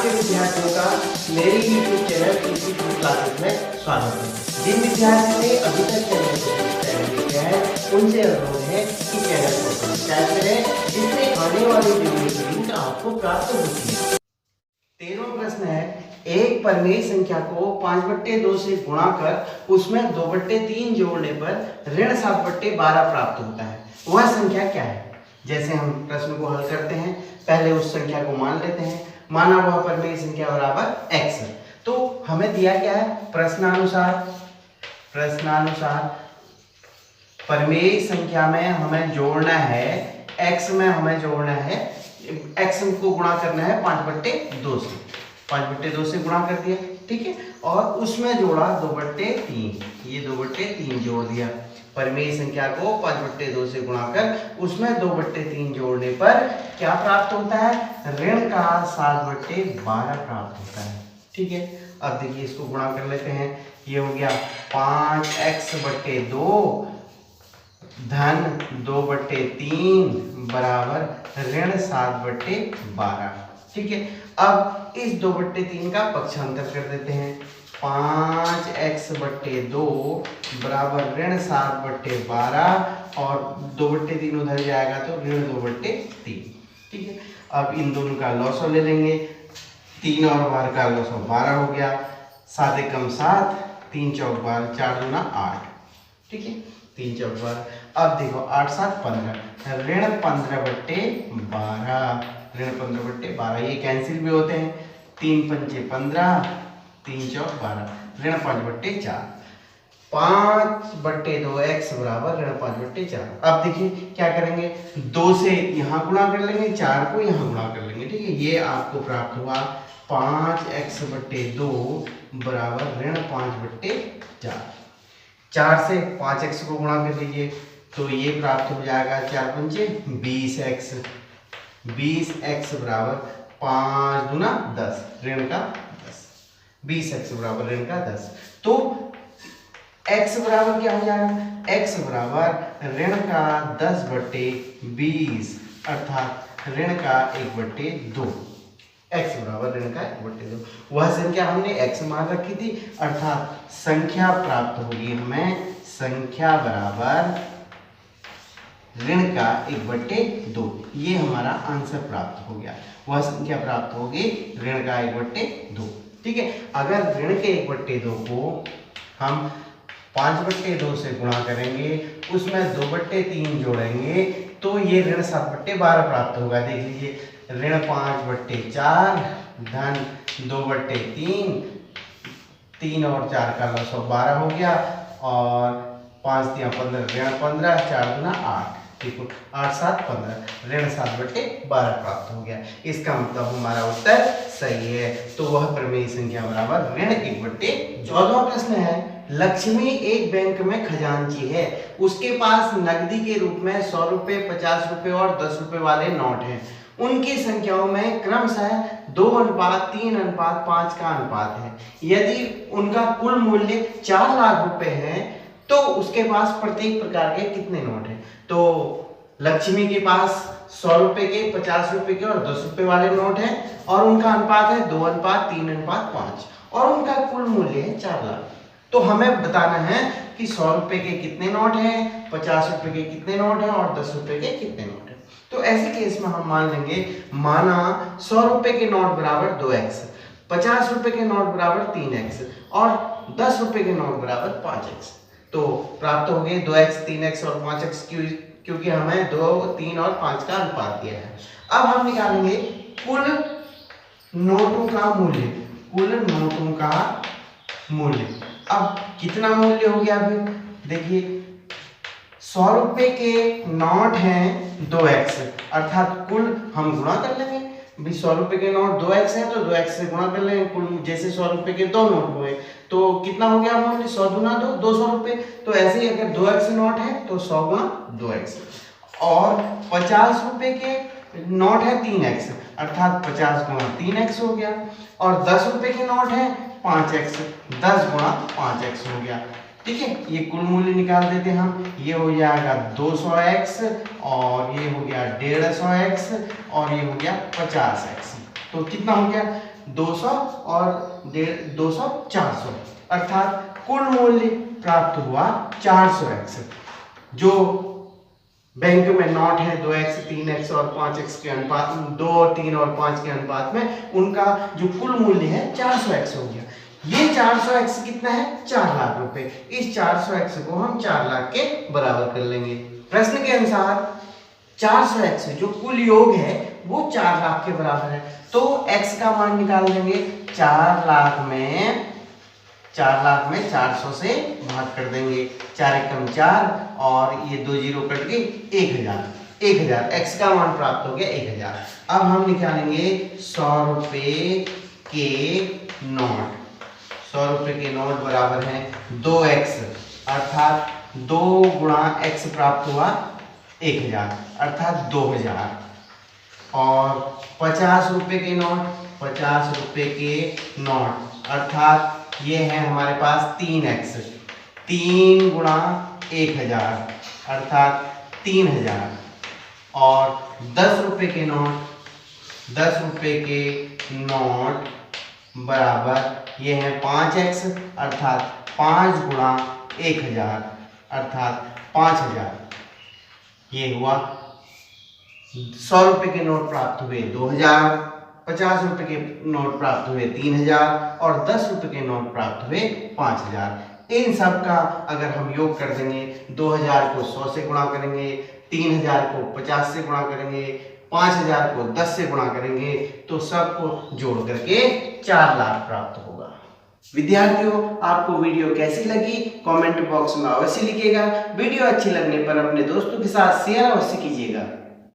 आपके विद्यार्थियों का मेरे YouTube चैनल इसी क्लासेस में स्वागत है। जिन विद्यार्थियों ने अभी तक चैनल को सब्सक्राइब किया है उनसे अनुरोध है कि चैनल को सब्सक्राइब करें, जिससे आने वाली वीडियो की लिंक आपको प्राप्त होती है। 13वां प्रश्न है, एक परिमेय संख्या को 5/2 से गुणा कर उसमें 2/3 जोड़ने पर ऋण 7/12 प्राप्त होता है। वह संख्या क्या है? जैसे हम प्रश्न को हल करते हैं, पहले उस संख्या को मान लेते हैं। माना वह परिमेय संख्या बराबर x है। तो हमें दिया क्या है? प्रश्नानुसार परिमेय संख्या में हमें जोड़ना है, x में हमें जोड़ना है, x को गुणा करना है 5/2 से। 5/2 से गुणा कर दिया, ठीक है, और उसमें जोड़ा 2/3, ये 2/3 जोड़ दिया। परिमेय संख्या को 5/2 से गुणा कर उसमें 2/3 जोड़ने पर क्या प्राप्त होता है? ऋण का 7/12 प्राप्त होता है, ठीक है। अब देखिए इसको गुणा कर लेते हैं। ये हो गया 5x/2 धन 2/3 बराबर ऋण 7/12, ठीक है। अब इस 2/3 का पक्षांतर कर देते हैं। 5x/2 बराबर ऋण 7/12 और 2/3 उधर जाएगा तो ऋण 2/3, ठीक है। अब इन दोनों का लॉसो ले लेंगे। 3 और 12 का लॉसो 12 हो गया। 7 एकम 7, 3 चौक 12, 4 दूना 8, ठीक है। 3 चौक 12। अब देखो 8 7 15, ऋण 15/12, ऋण 15/12 ये कैंसिल भी होते हैं। 3 पंचे 15, 3 चौक 12, ऋण 5/4, 5/2 x बराबर ऋण 5/4। अब देखिए क्या करेंगे, 2 से यहाँ गुणा कर लेंगे, 4 को यहाँ गुणा कर लेंगे, ठीक है। ये आपको प्राप्त हुआ 5x/2 बराबर ऋण 5/4। 4 से 5x को गुणा कर लीजिए तो ये प्राप्त हो जाएगा 4 पंचे 20x, 20x बराबर 5 दूना 10, ऋण का 10, 20x बराबर ऋण का 10। तो x बराबर क्या हो जाएगा? x बराबर ऋण का 10/20 अर्थात ऋण का 1/2। x बराबर ऋण का 1/2। वह संख्या हमने x मान रखी थी, अर्थात संख्या प्राप्त होगी हमें, संख्या बराबर ऋण का 1/2। ये हमारा आंसर प्राप्त हो गया। वह संख्या प्राप्त होगी ऋण का 1/2, ठीक है। अगर ऋण के 1/2 को हम 5/2 से गुणा करेंगे, उसमें 2/3 जोड़ेंगे तो ये ऋण 7/12 प्राप्त होगा। देख लीजिए, ऋण 5/4 धन 2/3, 3 और 4 का लॉसो 12 हो गया और 5 × 15, ऋण 15, 4 दूना 8, देखो 8 7 15, ऋण 7/12 प्राप्त हो गया। इसका मतलब हमारा उत्तर सही है। तो वह परिमेय संख्या बराबर ऋण 1/2। 14वां प्रश्न है, लक्ष्मी एक बैंक में खजांची है। उसके पास नकदी के रूप में 100 रुपए, 50 रुपए और 10 रुपए वाले नोट हैं। उनकी संख्याओं में क्रमशः 2:3:5 का अनुपात है। यदि उनका कुल मूल्य 4 लाख रुपए है तो उसके पास प्रत्येक प्रकार के कितने नोट हैं? तो लक्ष्मी के पास 100 रुपए के, 50 रुपए के और 10 रुपए वाले नोट हैं और उनका अनुपात है 2:3:5 और उनका कुल मूल्य है 4 लाख। तो हमें बताना है कि 100 रुपए के कितने नोट हैं, 50 रुपए के कितने नोट हैं और 10 रुपए के कितने नोट हैं। तो ऐसे केस में हम मान लेंगे, माना 100 रुपए के नोट बराबर 2x, 50 रुपए के नोट बराबर 3x और 10 रुपए के नोट बराबर 5x। तो प्राप्त हो गए 2x, 3x और 5x, क्योंकि हमें 2, 3 और 5 का अनुपात दिया है। अब हम निकालेंगे कुल नोटों का मूल्य, कुल नोटों का मूल्य। अब कितना मूल्य हो गया? अभी देखिए 100 रुपए के नोट हैं 2x, अर्थात कुल हम गुणा कर लेंगे। 100 रुपए के नोट 2x है तो 2x से गुणा कर लेंगे। कुल जैसे 100 रुपए के 2 नोट हुए तो कितना हो गया मूल्य? 100 दूना 2, 200 रुपए। तो ऐसे ही अगर 2x नोट है तो 100 × 2x और 50 रुपए के नोट है 3x, अर्थात 50 × 3x हो गया और 10 रुपए के नोट है 5x, 10 × 5x हो गया, ठीक है। ये कुल मूल्य निकाल देते हैं हम। ये हो जाएगा 200x और ये हो गया 150x और ये हो गया 50x, तो कितना हो गया 200 और 200 400, अर्थात कुल मूल्य प्राप्त हुआ 400x। जो बैंक में नोट है 2x 3x और 5x के अनुपात, 2 3 और 5 के अनुपात में, उनका जो कुल मूल्य है 400x हो गया। ये 400x कितना है 4 लाख रुपए। इस 400x को हम 4 लाख के बराबर कर लेंगे। प्रश्न के अनुसार 400x जो कुल योग है वो 4 लाख के बराबर है, तो x का मान निकाल देंगे। 4 लाख में 400 से भाग कर देंगे, 4 एकम 4 और ये 2 जीरो कट गए, 1000 x का मान प्राप्त हो गया 1000। अब हम निकालेंगे 100 रुपए के नोट। 100 रुपए के नोट बराबर है 2x, अर्थात 2 गुणा x प्राप्त हुआ 1000, अर्थात 2000। और 50 रुपए के नोट, 50 रुपए के नोट, अर्थात ये है हमारे पास 3x, 3 गुणा 1000, अर्थात 3000। और 10 रुपए के नोट, 10 रुपए के नोट बराबर ये है 5x, अर्थात 5 गुणा 1000, अर्थात 5000। ये हुआ 100 रुपए के नोट प्राप्त हुए 2000, 50 रुपए के नोट प्राप्त हुए 3000 और 10 रुपए के नोट प्राप्त हुए 5000। इन सब का अगर हम योग कर देंगे, 2000 को 100 से गुणा करेंगे, 3000 को 50 से गुणा करेंगे, 5000 को 10 से गुणा करेंगे, तो सबको जोड़ करके 4 लाख प्राप्त होगा। विद्यार्थियों, आपको वीडियो कैसी लगी कमेंट बॉक्स में अवश्य लिखिएगा। वीडियो अच्छी लगने पर अपने दोस्तों के साथ शेयर अवश्य कीजिएगा।